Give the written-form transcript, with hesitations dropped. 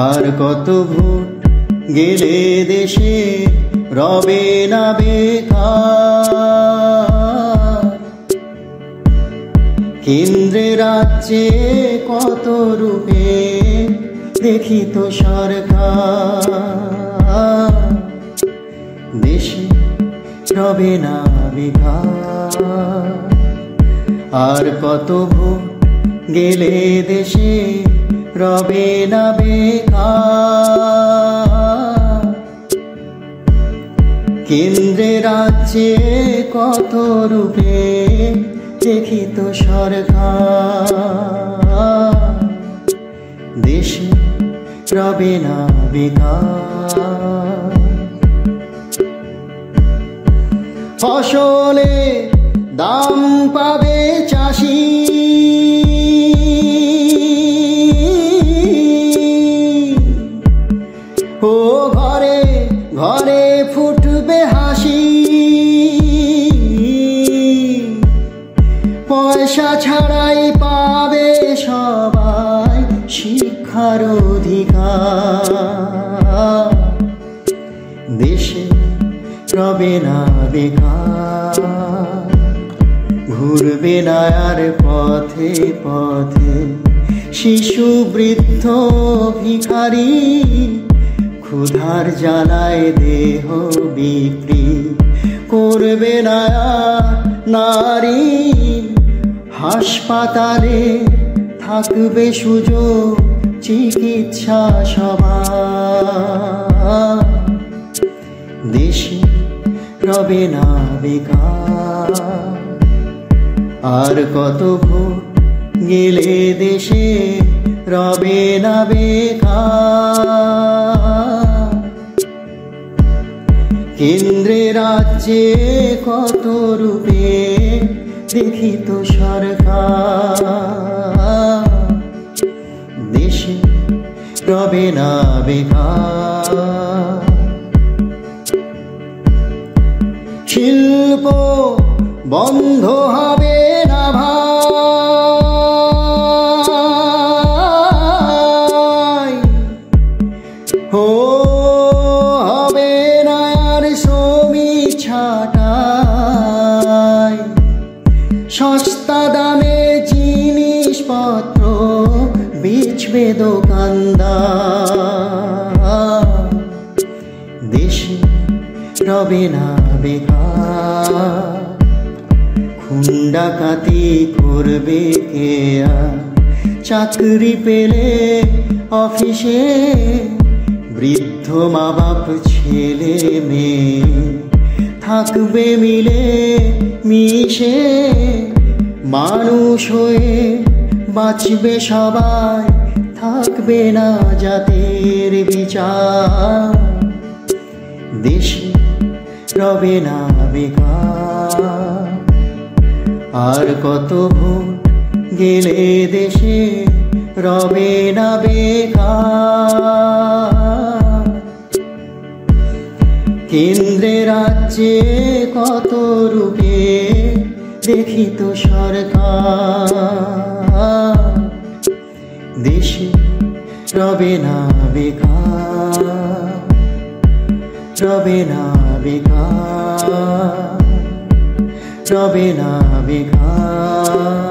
আর কত ভোট গেলে দেশে রবে না বেকার। কেন্দ্রে রাজ্যে কত রূপে দেখি তো সরকার, দেশে রবে না বেকার। আর কত ভোট গেলে দেশে রবে না বেকার। কেন্দ্রে রাজ্যে কত রূপে দেখি তো সরকার, দেশে রবে না বেকার। ফসলে দাম পাবে চাষি, ও ঘরে ঘরে ফুটবে হাসি। পয়সা ছাড়াই পাবে সবাই শিক্ষার অধিকার, দেশে রবে না বেকার। ঘুরবে না আর পথে পথে শিশু বৃদ্ধ ভিখারি, ক্ষুধার জ্বালায় দেহ বিক্রি করবে না নারী। হাসপাতালে থাকবে সুযোগ চিকিৎসা সবার, দেশে রবে না বেকার। আর কত ভোট গেলে দেশে রবে না বেকার। কেন্দ্রে রাজ্যে কত রূপে দেখি তো সরকার, দেশে রবে না বেকার। শিল্প বন্ধ হবে না ভাই, ও হবে না আর শ্রমিক ছাঁটাই। সস্তা দামে জিনিসপত্র বেচবে দোকানদার, দেশে রবে না বেকার। খুন ডাকাতি করবে কে আর চাকরি পেলে অফিসে, বৃদ্ধ মা বাপ ছেলে মেয়ে থাকবে মিলে মিশে। মানুষ হয়ে বাঁচবে সবাই, থাকবে না জাতের বিচার, দেশে রবে না বেকার। আর কত ভোট গেলে দেশে রবে না বেকার। কেন্দ্রে রাজ্যে কত রূপে দেখি তো সরকার, দেশে রবে না বেকার। রবে না বেকার, রবে না বেকার।